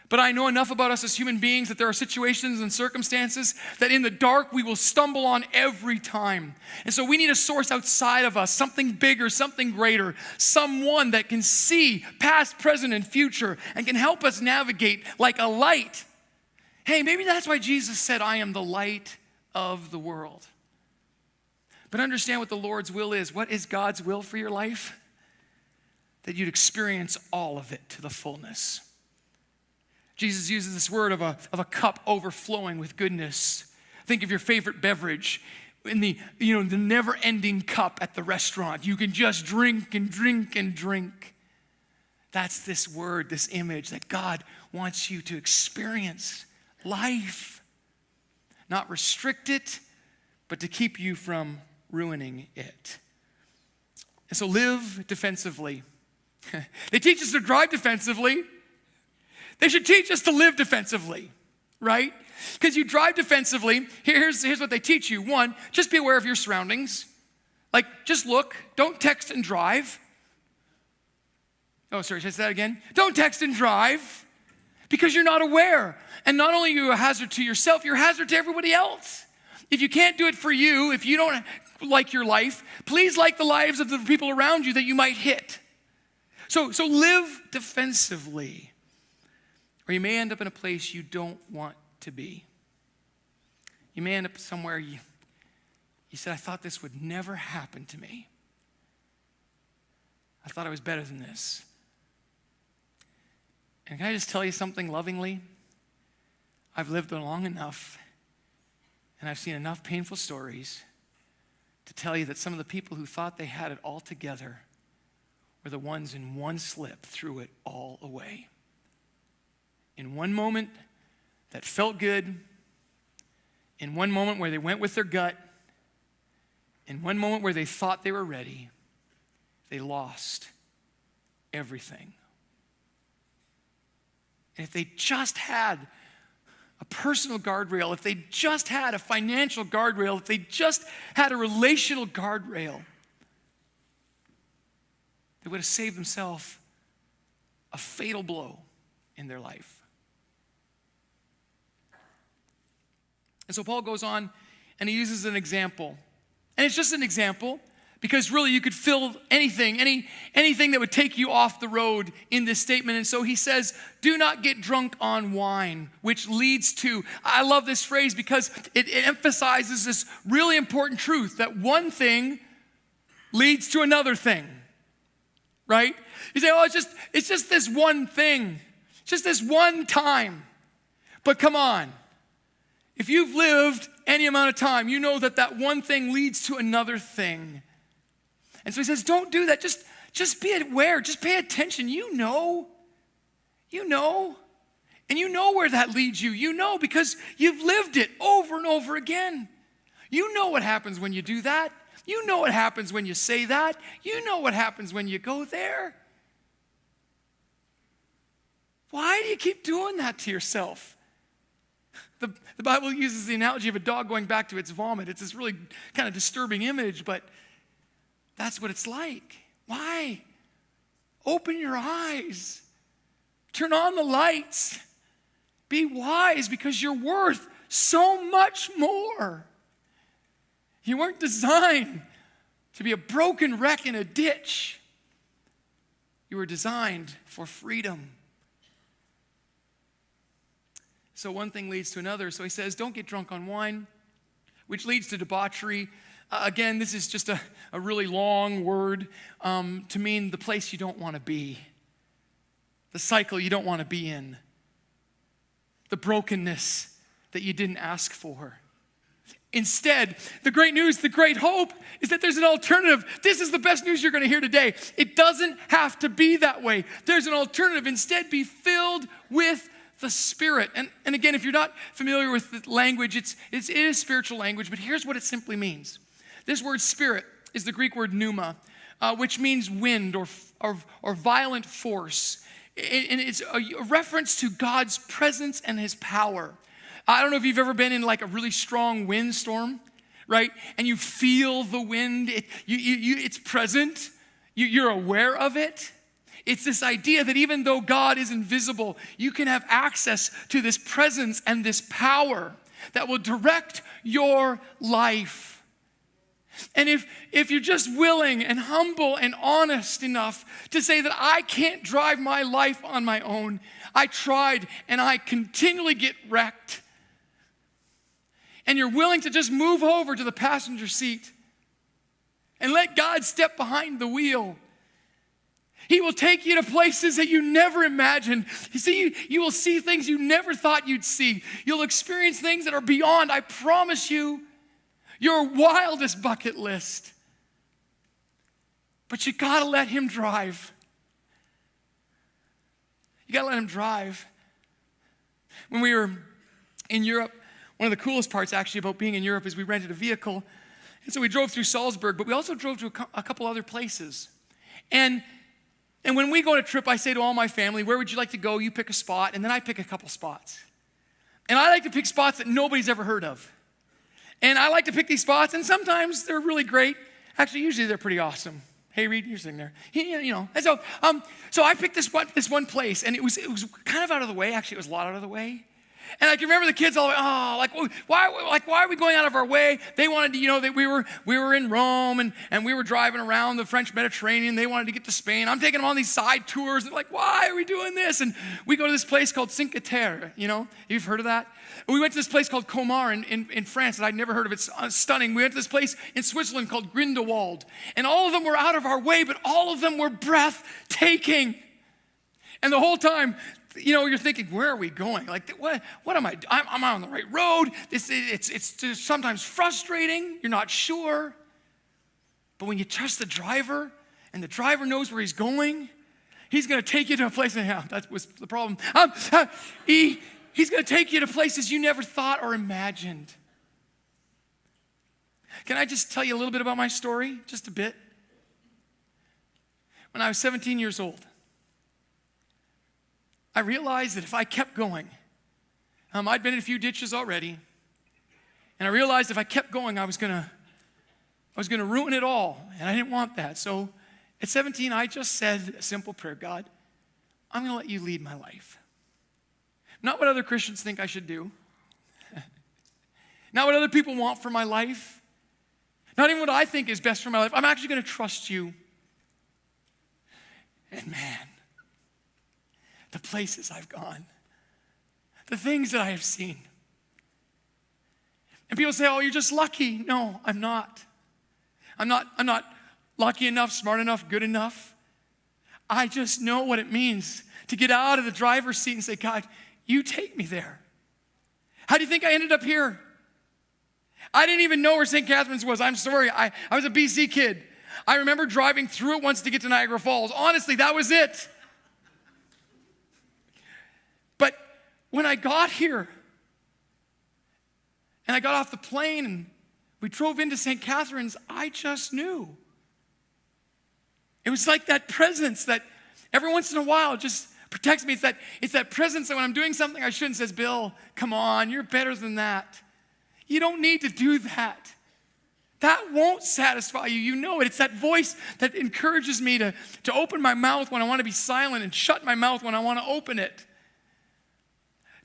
D: But I know enough about us as human beings that there are situations and circumstances that in the dark we will stumble on every time. And so we need a source outside of us, something bigger, something greater, someone that can see past, present, and future and can help us navigate like a light. Hey, maybe that's why Jesus said, I am the light of the world. But understand what the Lord's will is. What is God's will for your life? That you'd experience all of it to the fullness. Jesus uses this word of a cup overflowing with goodness. Think of your favorite beverage in the never-ending cup at the restaurant. You can just drink and drink and drink. That's this word, this image that God wants you to experience life. Not restrict it, but to keep you from ruining it. And so live defensively. They teach us to drive defensively. They should teach us to live defensively, right? Because you drive defensively, here's what they teach you. One, just be aware of your surroundings. Like, just look. Don't text and drive. Oh, sorry, should I say that again? Don't text and drive because you're not aware. And not only are you a hazard to yourself, you're a hazard to everybody else. If you can't do it for you, if you don't like your life, please like the lives of the people around you that you might hit. So live defensively, or you may end up in a place you don't want to be. You may end up somewhere you said, I thought this would never happen to me. I thought I was better than this. And can I just tell you something lovingly? I've lived long enough, and I've seen enough painful stories to tell you that some of the people who thought they had it all together were the ones in one slip threw it all away. In one moment that felt good, in one moment where they went with their gut, in one moment where they thought they were ready, they lost everything. And if they just had a personal guardrail, if they just had a financial guardrail, if they just had a relational guardrail, they would have saved themselves a fatal blow in their life. And so Paul goes on and he uses an example. And it's just an example because really you could fill anything that would take you off the road in this statement. And so he says, do not get drunk on wine, which leads to, I love this phrase because it emphasizes this really important truth that one thing leads to another thing, right? You say, oh, it's just this one thing, just this one time. But come on, if you've lived any amount of time, you know that one thing leads to another thing. And so he says, don't do that. Just be aware. Just pay attention. You know. And you know where that leads you. You know because you've lived it over and over again. You know what happens when you do that. You know what happens when you say that. You know what happens when you go there. Why do you keep doing that to yourself? The Bible uses the analogy of a dog going back to its vomit. It's this really kind of disturbing image, but that's what it's like. Why? Open your eyes. Turn on the lights. Be wise because you're worth so much more. You weren't designed to be a broken wreck in a ditch. You were designed for freedom. So one thing leads to another. So he says, don't get drunk on wine, which leads to debauchery. Again, this is just a really long word to mean the place you don't want to be, the cycle you don't want to be in, the brokenness that you didn't ask for. Instead, the great news, the great hope is that there's an alternative. This is the best news you're going to hear today. It doesn't have to be that way. There's an alternative. Instead, be filled with the Spirit. And again, if you're not familiar with the language, it is spiritual language, but here's what it simply means. This word spirit is the Greek word pneuma, which means wind or violent force. And it's a reference to God's presence and his power. I don't know if you've ever been in like a really strong windstorm, right? And you feel the wind, it's present, you're aware of it. It's this idea that even though God is invisible, you can have access to this presence and this power that will direct your life. And if you're just willing and humble and honest enough to say that I can't drive my life on my own, I tried and I continually get wrecked, and you're willing to just move over to the passenger seat and let God step behind the wheel, he will take you to places that you never imagined. You see, you will see things you never thought you'd see. You'll experience things that are beyond, I promise you, your wildest bucket list. But you gotta let him drive. You gotta let him drive. When we were in Europe, one of the coolest parts actually about being in Europe is we rented a vehicle. And so we drove through Salzburg, but we also drove to a couple other places. And when we go on a trip, I say to all my family, where would you like to go? You pick a spot, and then I pick a couple spots. And I like to pick spots that nobody's ever heard of. And I like to pick these spots, and sometimes they're really great. Actually, usually they're pretty awesome. Hey, Reed, you're sitting there. You know. And so I picked this one place, and it was kind of out of the way. Actually, it was a lot out of the way. And I can remember the kids all the way, why are we going out of our way? They wanted to, you know, that we were in Rome and we were driving around the French Mediterranean. They wanted to get to Spain. I'm taking them on these side tours. They're like, why are we doing this? And we go to this place called Cinque Terre, you know. You've heard of that? And we went to this place called Colmar in France that I'd never heard of. It's stunning. We went to this place in Switzerland called Grindelwald. And all of them were out of our way, but all of them were breathtaking. And the whole time, you know, you're thinking, where are we going? Like, what am I? I'm on the right road. It's sometimes frustrating. You're not sure. But when you trust the driver and the driver knows where he's going, he's going to take you to a place. Yeah, that was the problem. He's going to take you to places you never thought or imagined. Can I just tell you a little bit about my story? Just a bit. When I was 17 years old, I realized that if I kept going, I'd been in a few ditches already, and I realized if I kept going, I was gonna ruin it all, and I didn't want that. So at 17, I just said a simple prayer: God, I'm gonna let you lead my life. Not what other Christians think I should do, not what other people want for my life, not even what I think is best for my life. I'm actually gonna trust you. And man, the places I've gone, the things that I have seen. And people say, oh, you're just lucky. No, I'm not. I'm not lucky enough, smart enough, good enough. I just know what it means to get out of the driver's seat and say, God, you take me there. How do you think I ended up here? I didn't even know where St. Catherine's was. I'm sorry. I was a BC kid. I remember driving through it once to get to Niagara Falls. Honestly, that was it. But when I got here and I got off the plane and we drove into St. Catherine's, I just knew. It was like that presence that every once in a while just protects me. It's that presence that when I'm doing something I shouldn't, says, Bill, come on, you're better than that. You don't need to do that. That won't satisfy you. You know it. It's that voice that encourages me to open my mouth when I want to be silent and shut my mouth when I want to open it.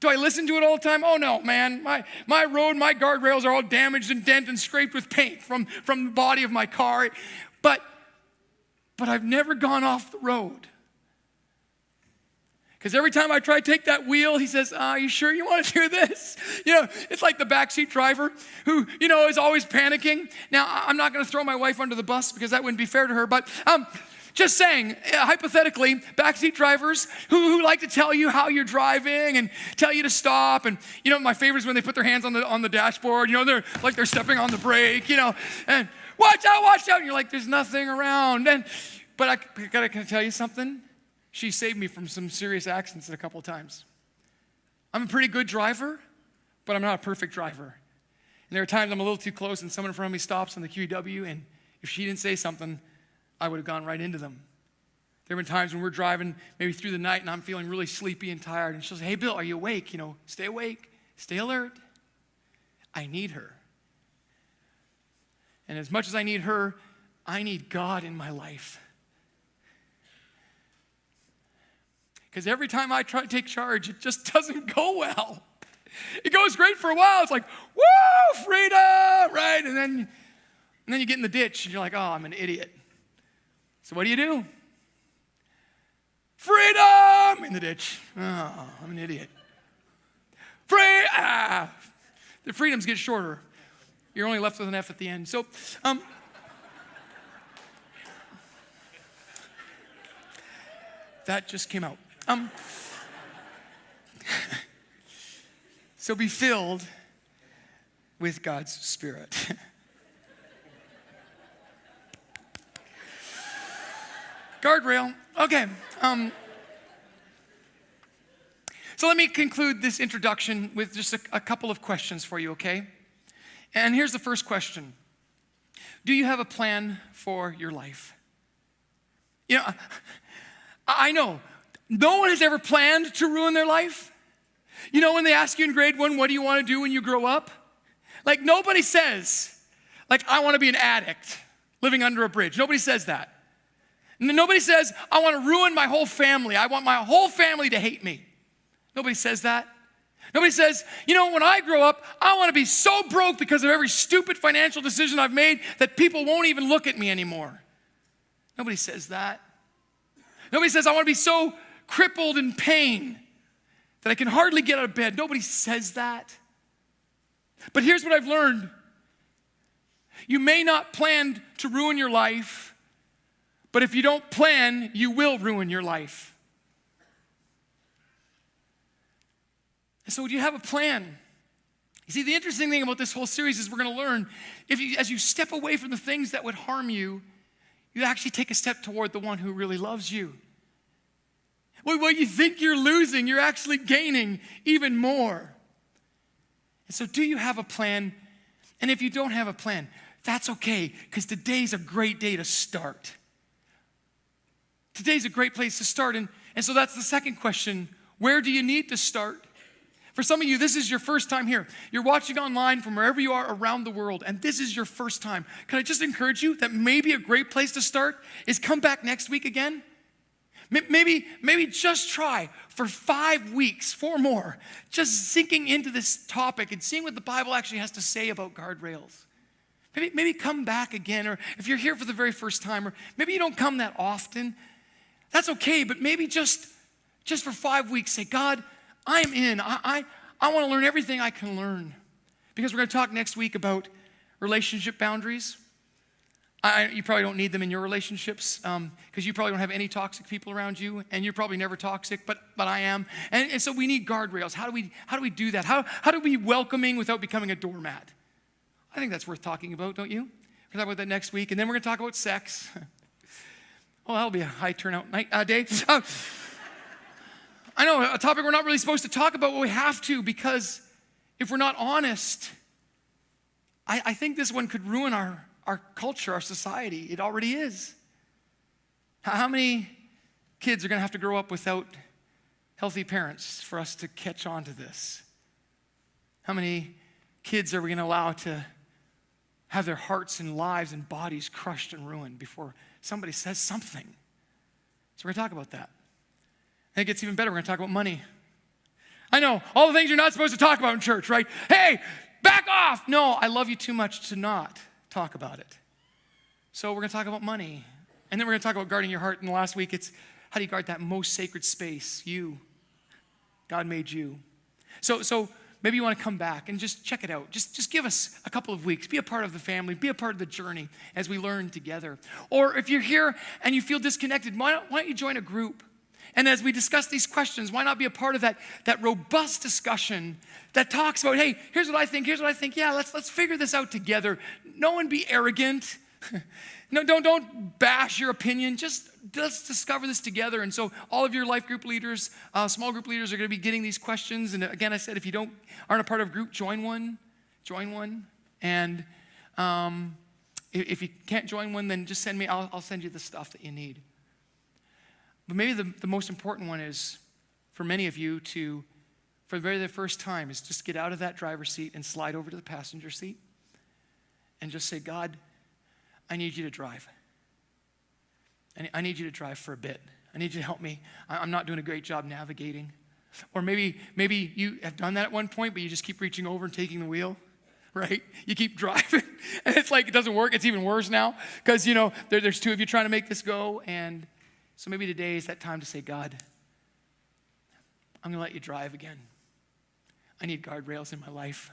D: Do I listen to it all the time? Oh no, man. My road, my guardrails are all damaged and dented and scraped with paint from the body of my car. But I've never gone off the road. Because every time I try to take that wheel, he says, are you sure you want to do this? You know, it's like the backseat driver who, you know, is always panicking. Now, I'm not going to throw my wife under the bus because that wouldn't be fair to her, but just saying, hypothetically, backseat drivers who like to tell you how you're driving and tell you to stop. And, you know, my favorite is when they put their hands on the dashboard. You know, they're like they're stepping on the brake, you know, and watch out. And you're like, there's nothing around. But I gotta tell you something? She saved me from some serious accidents a couple of times. I'm a pretty good driver, but I'm not a perfect driver. And there are times I'm a little too close and someone in front of me stops on the QEW, and if she didn't say something, I would have gone right into them. There have been times when we're driving maybe through the night and I'm feeling really sleepy and tired, and she'll say, hey, Bill, are you awake? You know, stay awake, stay alert. I need her. And as much as I need her, I need God in my life. Because every time I try to take charge, it just doesn't go well. It goes great for a while. It's like, woo, freedom, right? And then you get in the ditch and you're like, oh, I'm an idiot. So what do? Freedom in the ditch. Oh, I'm an idiot. The freedoms get shorter. You're only left with an F at the end. So, that just came out. So be filled with God's Spirit. Guardrail. Okay. So let me conclude this introduction with just a couple of questions for you, okay? And here's the first question. Do you have a plan for your life? You know, I know no one has ever planned to ruin their life. You know, when they ask you in grade 1, what do you want to do when you grow up? Like, nobody says, like, I want to be an addict living under a bridge. Nobody says that. Nobody says, I want to ruin my whole family. I want my whole family to hate me. Nobody says that. Nobody says, you know, when I grow up, I want to be so broke because of every stupid financial decision I've made that people won't even look at me anymore. Nobody says that. Nobody says, I want to be so crippled in pain that I can hardly get out of bed. Nobody says that. But here's what I've learned. You may not plan to ruin your life, but if you don't plan, you will ruin your life. And so do you have a plan? You see, the interesting thing about this whole series is we're going to learn, as you step away from the things that would harm you, you actually take a step toward the one who really loves you. What you think you're losing, you're actually gaining even more. And so do you have a plan? And if you don't have a plan, that's okay, because today's a great day to start. Today's a great place to start. And so that's the second question. Where do you need to start? For some of you, this is your first time here. You're watching online from wherever you are around the world, and this is your first time. Can I just encourage you that maybe a great place to start is come back next week again? Maybe just try for 5 weeks, 4 more, just sinking into this topic and seeing what the Bible actually has to say about guardrails. Maybe come back again, or if you're here for the very first time, or maybe you don't come that often, that's okay, but maybe just for 5 weeks say, God, I'm in. I want to learn everything I can learn. Because we're going to talk next week about relationship boundaries. You probably don't need them in your relationships because you probably don't have any toxic people around you, and you're probably never toxic, but I am. And so we need guardrails. How do we do that? How do we be welcoming without becoming a doormat? I think that's worth talking about, don't you? We're going to talk about that next week, and then we're going to talk about sex. Oh, that'll be a high turnout day. I know, a topic we're not really supposed to talk about, but we have to, because if we're not honest, I think this one could ruin our culture, our society. It already is. How many kids are going to have to grow up without healthy parents for us to catch on to this? How many kids are we going to allow to have their hearts and lives and bodies crushed and ruined before somebody says something? So we're going to talk about that. And it gets even better. We're going to talk about money. I know, all the things you're not supposed to talk about in church, right? Hey, back off. No, I love you too much to not talk about it. So we're going to talk about money. And then we're going to talk about guarding your heart. And the last week, it's how do you guard that most sacred space? You. God made you. So maybe you want to come back and just check it out. Just give us a couple of weeks. Be a part of the family. Be a part of the journey as we learn together. Or if you're here and you feel disconnected, why don't you join a group? And as we discuss these questions, why not be a part of that robust discussion that talks about, hey, here's what I think. Yeah, let's figure this out together. No one be arrogant. No, don't bash your opinion. Just let's discover this together. And so all of your life group leaders, small group leaders are going to be getting these questions. And again, I said, if you aren't a part of a group, join one. And if you can't join one, then just send me. I'll send you the stuff that you need. But maybe the most important one is for many of you to, for the very first time, is just get out of that driver's seat and slide over to the passenger seat and just say, God, I need you to drive. I need you to drive for a bit. I need you to help me. I'm not doing a great job navigating. Or maybe you have done that at one point, but you just keep reaching over and taking the wheel, right? You keep driving, and it's like it doesn't work. It's even worse now because, there's 2 of you trying to make this go, and so maybe today is that time to say, God, I'm going to let you drive again. I need guardrails in my life.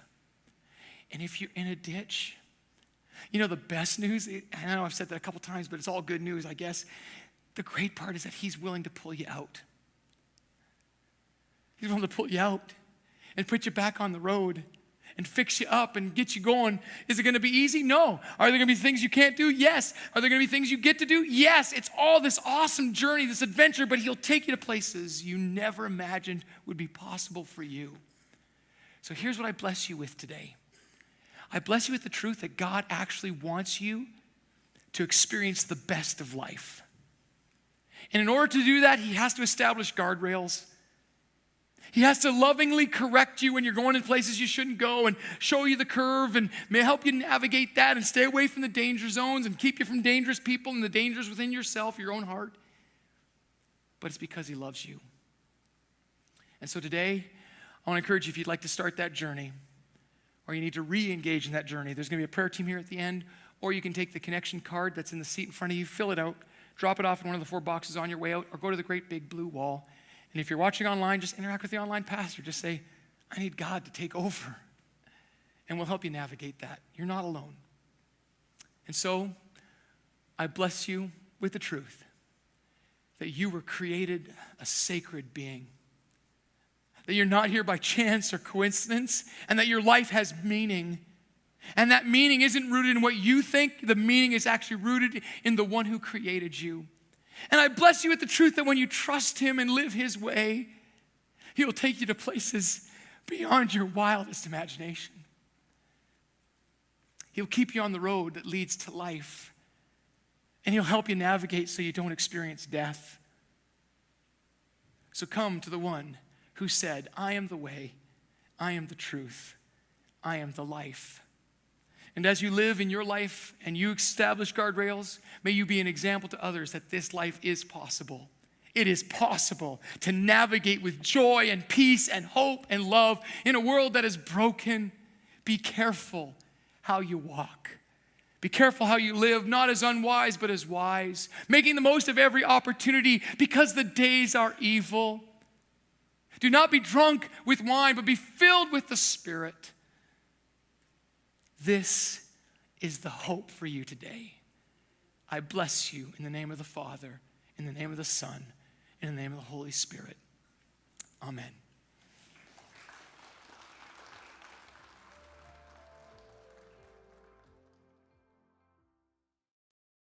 D: And if you're in a ditch, the best news, I know I've said that a couple times, but it's all good news, I guess. The great part is that he's willing to pull you out. He's willing to pull you out and put you back on the road and fix you up and get you going. Is it going to be easy? No. Are there going to be things you can't do? Yes. Are there going to be things you get to do? Yes. It's all this awesome journey, this adventure, but he'll take you to places you never imagined would be possible for you. So here's what I bless you with today. I bless you with the truth that God actually wants you to experience the best of life. And in order to do that, he has to establish guardrails. He has to lovingly correct you when you're going in places you shouldn't go and show you the curve and may help you navigate that and stay away from the danger zones and keep you from dangerous people and the dangers within yourself, your own heart. But it's because he loves you. And so today, I want to encourage you, if you'd like to start that journey, or you need to re-engage in that journey, there's going to be a prayer team here at the end, or you can take the connection card that's in the seat in front of you, fill it out, drop it off in one of the 4 boxes on your way out, or go to the great big blue wall. And if you're watching online, just interact with the online pastor. Just say, I need God to take over. And we'll help you navigate that. You're not alone. And so, I bless you with the truth that you were created a sacred being. That you're not here by chance or coincidence, and that your life has meaning. And that meaning isn't rooted in what you think. The meaning is actually rooted in the one who created you. And I bless you with the truth that when you trust him and live his way, he will take you to places beyond your wildest imagination. He'll keep you on the road that leads to life. And he'll help you navigate so you don't experience death. So come to the one who said, I am the way, I am the truth, I am the life. And as you live in your life and you establish guardrails, may you be an example to others that this life is possible. It is possible to navigate with joy and peace and hope and love in a world that is broken. Be careful how you walk. Be careful how you live, not as unwise, but as wise, making the most of every opportunity because the days are evil. Do not be drunk with wine, but be filled with the Spirit. This is the hope for you today. I bless you in the name of the Father, in the name of the Son, in the name of the Holy Spirit. Amen.